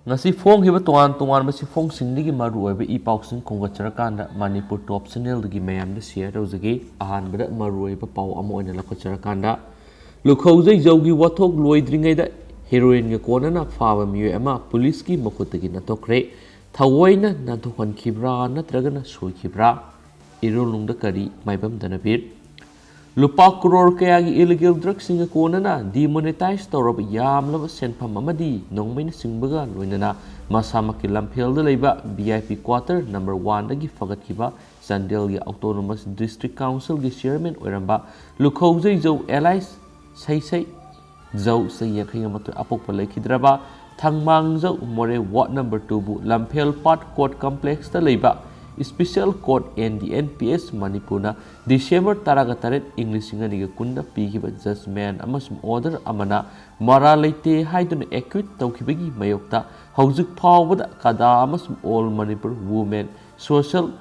ngasi phong hiba tongan masi phong singdigi maru oiba I pausing khongatcharakanda Manipur Top Channel dagi mayamda share tawjagi ahanbada maru oiba pau ama oina lakhacharakanda lukhauzai jaugi wathok loidringaida heroin ga konana faba miyo ama police ki makhutagi natokre thawoina nanthokhankhibra natragana soikhibra irolungda kari maibam danabir lupa crore kayagi illegal drugs singa konana demonetize tawrab yamlaba senpham amadi nongmaina singbaga loinana masamaki lamphel da leiba VIP quarter number 1 dagi fagatkiba Chandel gi autonomous district council gi chairman oiramba lukhauzai jau allies sai jau sayakhinga matu apokpa lekhidraba thangmang jau more ward number 2 bu lamphel part court complex da leiba Special Court NDNPS Manipurna December Taragataret English Singaniga Kunda Pigiba Judgment Amasum Order Amana Mara Leite Haidun Acute Tokibagi Mayokta Hauzik Power Kada Amasum All Manipur Women Social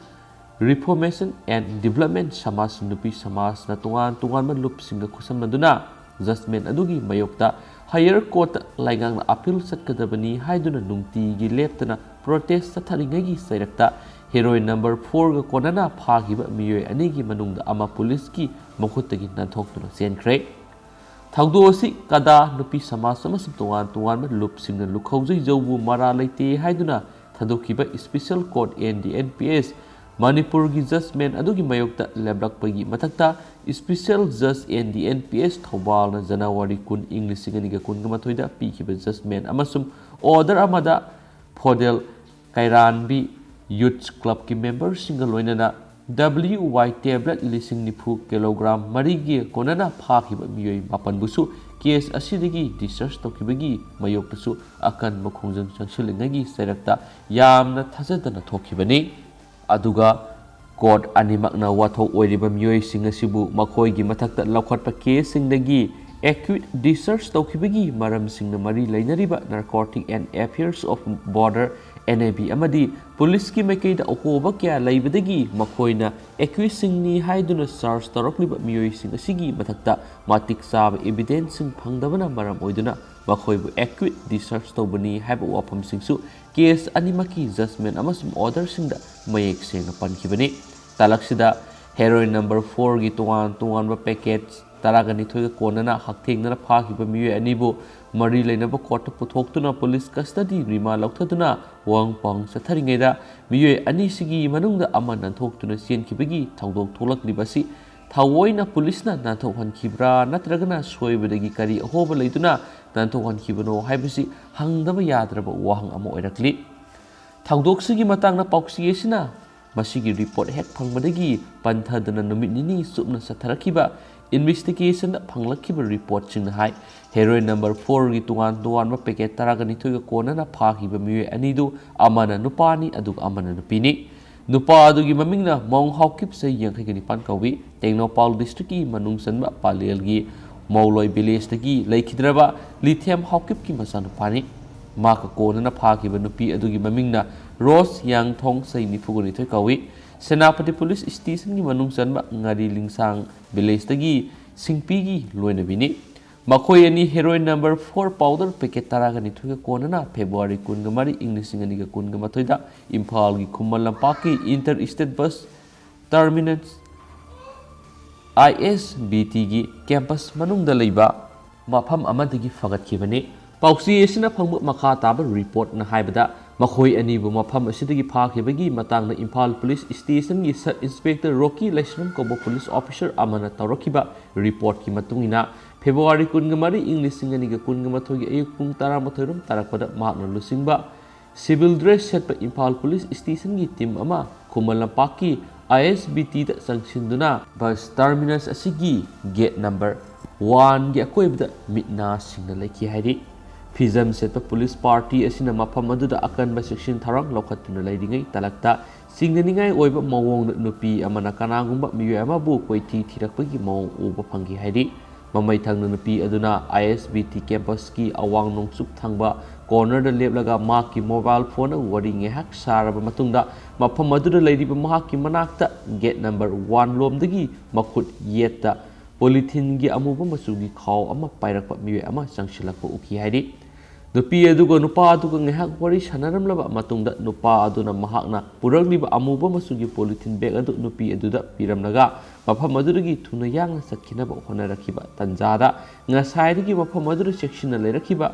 Reformation and Development Samas Nupi Samas Natuan Malup Singa Kusamaduna Judgment Adugi Mayokta Higher Court Laigang Appeal Satkadabani Haiduna Nungti Gileptana Protest Sataringagi Sayakta Heroin number 4 ga konana phagiba miyoi anigi manungda ama police ki makhutagi nanthoktuna senkre thangdo si kada nupi samas samas tuan ma lup singna lukhauzai jobu mara leite haiduna thadokiba special court NDNPS Manipur gi judgment adugi mayokta leblakpagi mathakta special judge NDNPS Thobal na January kun English singaniga kun ga mathoida pikiba judgment amasum order amada Fodel Kairanbi Youth Club ki members single loinana WY tablet lising nifu kilogram marigi konana phakiba miyoi mapan busu case asidigi discharge tokibagi mayoktasu akan makhongjang changsilingagi sairakta yamna thajadana thokibani aduga court animakna wathok oiriba miyoi singasibu makhoi gi mathakta laukhatpa case singdagi acute discharge tokibagi maram singna mari lainariba narcotic and affairs of border NAB amadi police ki maikei da okoba kya laibadagi makoina accused singni haiduna charge tarokliba miyoi sing asigi mathakta matik sab evidence sing phangdabana maram oiduna makoibu accused discharge tobani haiba wafam singsu case animaki judgment amasum order singda mayek senga pankibani talaksida heroin number 4 gi tuan ba package taragani thoiga konana hakthengna phakiba miyoi anibu mari lainaba court puthokhtuna police custody rima lauthaduna wangpang satharingaida miyoi ani sigi manungda ama nanthokhtuna senkibagi thawdok tholaklibasi thawoina police na nanthokhankhibra natragana soibadagi kari ahoba leiduna nanthokhankhibano haibasi hangdaba yadraba wahang ama oirakli thawdok sigi matangna pauksiyesina masigi report hek phangbadagi panthadana numit nini supna satharakiba investigation phanglakiba report sing hai heroin number 4 gi tuan ma packet taragani thoiga konana phakiba miyoi anidu amana nupani adug amana nupini nupa adugi mamingna mong hawkip se yangkhai pan kawi Tengnopal district ki manung sanba palel gi mauloi village tagi laikhidraba lithium hawkip ki masanu pani maka konana phakiba nupi adugi mamingna Rose Yang Thong sai nifugani thoi kawi Senapati Police Station ki manung sanba ngari lingsang village tagi singpi gi loinabini makhoi ani heroin number 4 powder packet taragani thuga konana February 19 English singaniga 19 da Imphal gi Khummal Lampak ki interstate bus terminus ISBT gi campus manung da leiba mafam amadagi fagatkhibani pausi esina phangbu makha taba report na haibada makhoi ani bu mafam asidagi phakhibagi matangna Imphal Police Station gi Sub Inspector Rocky Laisram Kobo Police Officer amana tawrakiba report ki matungina February 19 English singaniga 19 gi ayuk pung 13 rum tarakpada mahna lusingba civil dress set pa Imphal Police Station gi team ama Khummal Lampak ki ISBT da sangsinduna bus terminus asigi gate number 1 gi akoibda mitna singna leki hairi Fizam set police party asina mafam aduda akan ba section tharang lokhatuna leidingai talakta singnaningai oiba mawong nupi amana kanagumba miyo ama bu koiti thirakpagi mawong uba phangi hairi mamai thangna nupi aduna ISBT campus ki awang nongsuk thangba corner da leplaga ma ki mobile phone wari nge hak saraba matungda mafam aduda leiriba ma ki manakta gate number 1 lomdagi makhut yetta polythene gi amuba masugi khaw ama pairakpa miyo ama changsilakpa uki hairi नुपी अदुगा नुपा अदुगा ngahak wari sanaramlaba matungda nupa aduna mahakna puragliba amuba masugi polythene bag adu nupi aduda piramnaga mafam adudagi thuna yangna sakhinaba honarakiba tanjada ngasaidagi mafam adu section leirakiba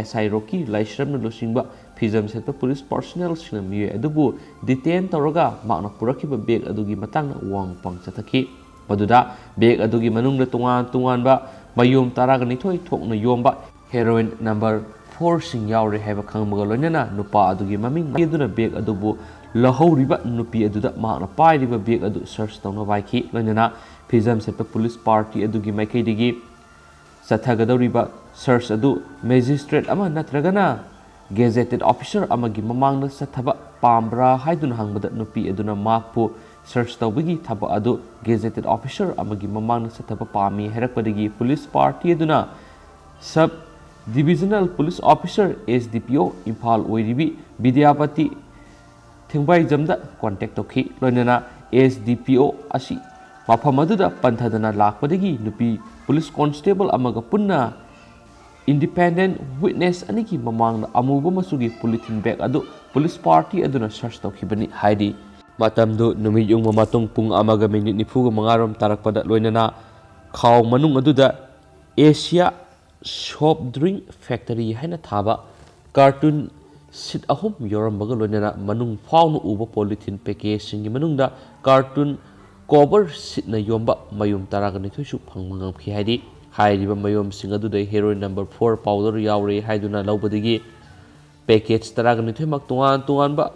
SI Rocky laisramna losingba phijam setpa police personnel sina miye adubu detain tawraga makna purakiba bag adugi matangna wang pang chathaki maduda bag adugi manungna tungan ba mayom taraga nithoi thokna yomba heroin number 4 sing yaure haiba khangmaga loinana nupa adugi maming aduna bag adubu lahoriba nupi aduda makna pairiba bag adu search tawna baiki loinana phijam setpa police party adugi maikai digi sathagadoriba search adu magistrate ama natragana gazetted officer amagi mamangna sathaba pambra haiduna hangbada nupi aduna makpu search tawbigi thaba adu gazetted officer amagi mamangna sathaba pami herakpadagi police party aduna sub Divisional Police Officer SDPO Imphal Oiribi Vidyapati Thingbai Jamda contact Toki Loinana SDPO Asi Mapamaduda Panthadana Lakpadagi Nupi Police Constable Amaga Punna Independent Witness Aniki Mamang Amuba Masugi Polythene Bag Adu Police Party Aduna Search Tokibani Heidi Matamdu Numi Yung Mamatung Pung Amaga Minute Nifuga Mangaram Tarakpada Loinana Kau Manung Aduda Asia Shop Drink Factory haina thaba cartoon sit ahum yorambaga loinana manung faunu uba polythene package singi manungda cartoon cover sit na yomba mayum taraga ni thuisu phangmangam khi haidi hairiba mayom singa du dai heroin number 4 powder yaure haiduna lawbadigi package taraga ni thuimak tungan ba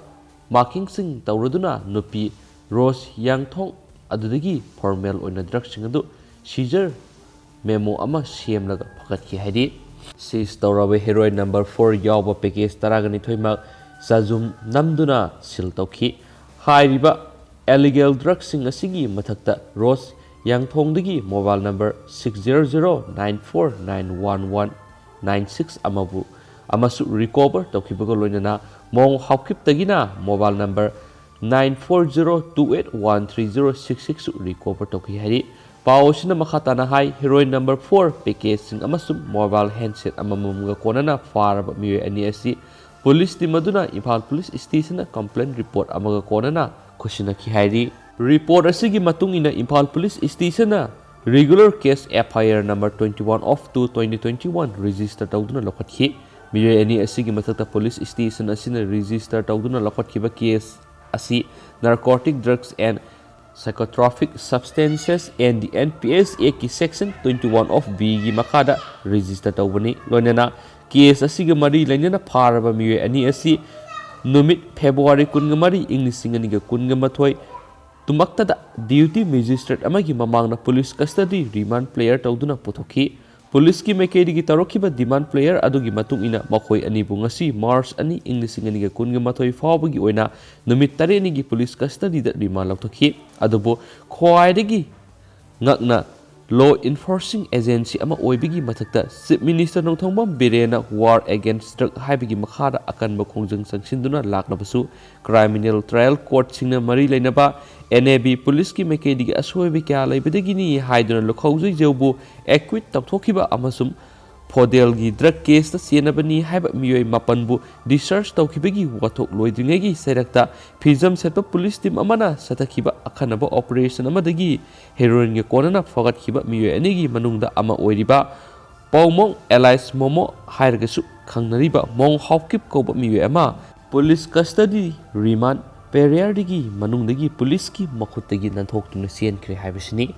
marking sing tawraduna nupi Rose Yangthong adudagi formal oina drug sing adu seizure memo ama semlaga phakatki haidi sis tawrabe heroin number 4 yawba package taragani thoimak sajum namduna sil tawki hairiba illegal drugs sing asigi mathakta Rose Yangthongdagi mobile number 6009491196 amabu amasu recover tawkibaga loinana mong hawkiptagina mobile number 9402813066 recover tawki haidi Pausina makhatana hai heroin number 4 package sing amasum mobile handset amamumga konana faraba miwe ani asi police team aduna Imphal police station complaint report amaga konana khushina ki hairi report asigi matungina Imphal police station regular case FIR number 21 of 2021 register tawduna lokhathi miwe ani asigi mathakta police station asina register tawduna lokhathiba case asi narcotic drugs and psychotropic substances and the NPS Act section 21 of B gi makada register tawbani loinana case asiga mari lainana pharaba miwe ani asi numit February 13 English singaniga 13 tumaktada duty magistrate amagi mamangna police custody remand player tawduna puthokhi police ki mekedi gi tarokiba demand player adugi matung ina makhoi ani bungasi March ani English singaniga 13 fawbagi oina numit tareni gi police custody da remand lathokhi adubo khwaidagi ngakna law enforcing agency ama oibigi mathakta chief minister nongthongbam birena war against drug haibigi makhada akanba khongjang sangsinduna laknabasu criminal trial court singna mari leinaba NAB police ki mekedi gi asoibi kya laibadagi ni haiduna lokhawjai jewbu acquit tawthokiba amasum Fodel gi drug case ta sienabani haiba miyoi mapanbu discharge tawkibagi wathok loidringegi serakta phijam setpa police team amana satakhiba akhanaba operation amadagi heroin ge konana fogatkhiba miyoi anigi manungda ama oiriba Paumong Elias Momo hairgasu khangnariba mong hawkip koba miyoi ama police custody remand periodigi manungdagi police ki makhutagi nanthoktunna sienkre haibasini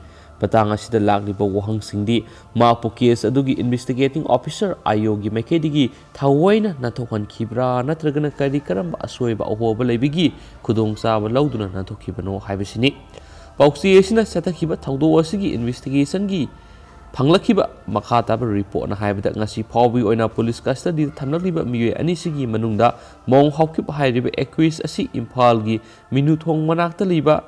Patang asida lagliba wahang singdi mapu case adugi investigating officer ayogi mekedigi thawaina nathokan khibra natragana kari karamba asoiba ahoba leibigi khudong saba lauduna nathokhibano haibasini pauksi esina satakhiba thangdo asigi investigation gi phanglakhiba makhata ba report na haibada ngasi phawbi oina police custody thamlagliba miyoi ani sigi manungda mong hawkip hairiba accused asi Imphal gi minuthong manakta liba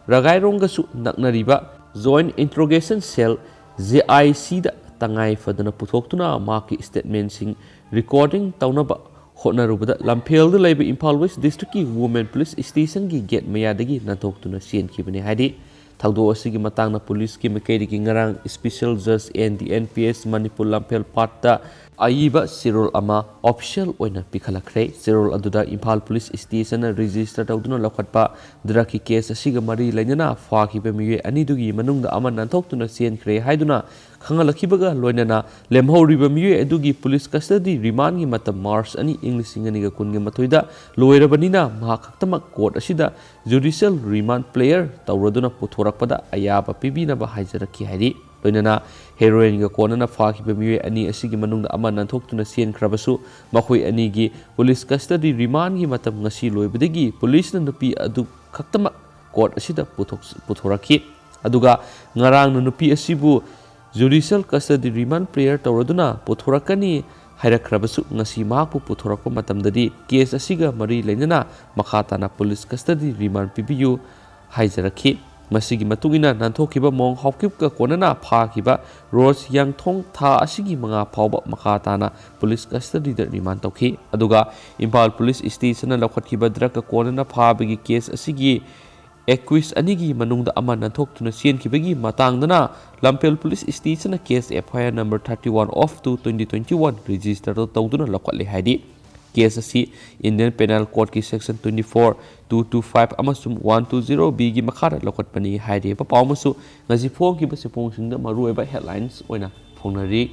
Ragaironggasu naknariba Joint Interrogation Cell JIC da tangai fadana puthoktuna maki statement sing recording taunaba hotnarubada lamphel da laiba Imphal West District ki Women Police Station gi gate mayadagi nathoktuna sien khibani haidi ꯊꯧꯗꯣꯛ ꯑꯁꯤꯒꯤ ꯃꯇꯥꯡꯗ ꯄꯨꯂꯤꯁꯀꯤ ꯃꯥꯏꯀꯩꯗꯒꯤ ꯉꯔꯥꯡ special ꯖꯖ NPS Manipur ꯂꯝꯐꯦꯜ ꯄꯥꯠꯇ ꯑꯏꯕ ꯆꯦꯔꯣꯜ ꯑꯃ ꯑꯣꯐꯤꯁꯤꯌꯦꯜ ꯑꯣꯏꯅ ꯄꯤꯈꯠꯂꯛꯈ꯭ꯔꯦ꯫ ꯆꯦꯔꯣꯜ ꯑꯗꯨꯗ ꯏꯝꯐꯥꯜ ꯄꯨꯂꯤꯁ ꯁ꯭ꯇꯦꯁꯟꯅ ꯔꯦꯖꯤꯁꯇꯔ ꯇꯧꯗꯨꯅ ꯂꯧꯈꯠꯄ ꯗ꯭ꯔꯒꯀꯤ ꯀꯦꯁ ꯑꯁꯤꯒ ꯃꯔꯤ ꯂꯩꯅꯅ ꯐꯥꯈꯤꯕ ꯃꯤꯑꯣꯏ ꯑꯅꯤꯗꯨꯒꯤ ꯃꯅꯨꯡꯗ ꯑꯃ ꯅꯥꯟꯊꯣꯛꯇꯨꯅ ꯆꯦꯟꯈ꯭ꯔꯦ ꯍꯥꯏꯗꯨꯅ ꯈꯪꯍꯜꯂꯛꯈꯤꯕꯒ ꯂꯣꯏꯅꯅ ꯂꯦꯝꯍꯧꯔꯤꯕ ꯃꯤꯑꯣꯏ ꯑꯗꯨꯒꯤ ꯄꯨꯂꯤꯁ ꯀꯁꯇꯗꯤ ꯔꯤꯃꯥꯟꯒꯤ ꯃꯇꯝ ꯃꯥꯔꯆ 2, 2018ꯗ ꯂꯣꯏꯔꯕꯅꯤꯅ ꯃꯍꯥꯛ ꯈꯛꯇꯃꯛ ꯀꯣꯔꯠ ꯑꯁꯤꯗ ꯖꯨꯗꯤꯁꯤꯌꯦꯜ ꯔꯤꯃꯥꯟ ꯄ꯭ꯂꯦꯌꯔ ꯇꯧꯔꯗꯨꯅ ꯄꯨꯊꯣꯔꯛꯄꯗ ꯑꯌꯥꯕ ꯄꯤꯕꯤꯅꯕ ꯍꯥꯏꯖꯔꯛꯈꯤ ꯍꯥꯏꯔꯤ꯫ ꯂꯣꯏꯅꯅ ꯍꯦꯔꯣꯏꯟꯒ ꯀꯣꯟꯅꯅ ꯐꯥꯈꯤꯕ ꯃꯤꯑꯣꯏ ꯑꯅꯤ ꯑꯁꯤꯒꯤ ꯃꯅꯨꯡꯗ ꯑꯃ ꯅꯥꯟꯊꯣꯛꯇꯨꯅ ꯆꯦꯟꯈ꯭ꯔꯕꯁꯨ ꯃꯈꯣꯏ ꯑꯅꯤꯒꯤ ꯄꯨꯂꯤꯁ ꯀꯁꯇꯗꯤ ꯔꯤꯃꯥꯟꯒꯤ ꯃꯇꯝ ꯉꯁꯤ ꯂꯣꯏꯕꯗꯒꯤ ꯄꯨꯂꯤꯁꯅ ꯅꯨꯄꯤ ꯑꯗꯨ ꯈꯛꯇꯃꯛ ꯀꯣꯔꯠ ꯑꯁꯤꯗ ꯄꯨꯊꯣꯔꯛꯈꯤ꯫ ꯑꯗꯨꯒ ꯉꯔꯥꯡꯅ ꯅꯨꯄꯤ ꯑꯁꯤꯕꯨ ꯖꯨꯗꯤꯁꯤꯌꯦꯜ ꯀꯁꯇꯗꯤ ꯔꯤꯃꯥꯟ ꯄ꯭ꯂꯦꯌꯔ ꯇꯧꯔꯗꯨꯅ ꯄꯨꯊꯣꯔꯛꯀꯅꯤ ꯍꯥꯏꯔꯛꯈ꯭ꯔꯕꯁꯨ ꯉꯁꯤ ꯃꯍꯥꯛꯄꯨ ꯄꯨꯊꯣꯔꯛꯄ ꯃꯇꯝꯗꯗꯤ ꯀꯦꯁ ꯑꯁꯤꯒ ꯃꯔꯤ ꯂꯩꯅꯅ ꯃꯈꯥ ꯇꯥꯅ ꯄꯨꯂꯤꯁ ꯀꯁꯇꯗꯤ ꯔꯤꯃꯥꯟ ꯄꯤꯕꯤꯌꯨ ꯍꯥꯏꯖꯔꯛꯈꯤ꯫ ꯃꯁꯤꯒꯤ ꯃꯇꯨꯡꯏꯟꯅ ꯅꯥꯟꯊꯣꯛꯈꯤꯕ ꯃꯣꯡ ꯍꯥꯎꯀꯤꯞꯀ ꯀꯣꯟꯅꯅ ꯐꯥꯈꯤꯕ ꯔꯣꯖ ꯌꯥꯡꯊꯣꯡ ꯊꯥ ꯑꯁꯤꯒꯤ 5 ꯐꯥꯎꯕ ꯃꯈꯥ ꯇꯥꯅ ꯄꯨꯂꯤꯁ ꯀꯁꯇꯗꯤꯗ ꯔꯤꯃꯥꯟ ꯇꯧꯈꯤ꯫ ꯑꯗꯨꯒ ꯏꯝꯐꯥꯜ ꯄꯨꯂꯤꯁ ꯁ꯭ꯇꯦꯁꯟꯅ ꯂꯧꯈꯠꯈꯤꯕ ꯗ꯭ꯔꯒꯀ ꯀꯣꯟꯅꯅ ꯐꯥꯕꯒꯤ ꯀꯦꯁ ꯑꯁꯤꯒꯤ ꯑꯦꯀ꯭ꯌꯨꯖ ꯑꯅꯤꯒꯤ ꯃꯅꯨꯡꯗ ꯑꯃ ꯅꯥꯟꯊꯣꯛꯇꯨꯅ ꯆꯦꯟꯈꯤꯕꯒꯤ ꯃꯇꯥꯡꯗꯅ ꯂꯝꯐꯦꯜ ꯄꯨꯂꯤꯁ ꯁ꯭ꯇꯦꯁꯟꯅ ꯀꯦꯁ FIR ꯅꯝꯕꯔ 31/2/2021 ꯔꯦꯖꯤꯁꯇꯔ ꯇꯧꯗꯨꯅ ꯂꯧꯈꯠꯂꯦ ꯍꯥꯏꯔꯤ꯫ ꯀꯦꯁ ꯑꯁꯤ ꯏꯟꯗꯤꯌꯟ ꯄꯦꯅꯦꯜ ꯀꯣꯗꯀꯤ ꯁꯦꯛꯁꯟ 24(225) ꯑꯃꯁꯨꯡ 120(b)ꯒꯤ ꯃꯈꯥꯗ ꯂꯧꯈꯠꯄꯅꯤ ꯍꯥꯏꯔꯤꯕ ꯄꯥꯎ ꯑꯃꯁꯨ ꯉꯁꯤ ꯐꯣꯡꯈꯤꯕ ꯆꯦꯐꯣꯡꯁꯤꯡꯗ ꯃꯔꯨꯑꯣꯏꯕ ꯍꯦꯗꯂꯥꯏꯟꯁ ꯑꯣꯏꯅ ꯐꯣꯡꯅꯔꯤ꯫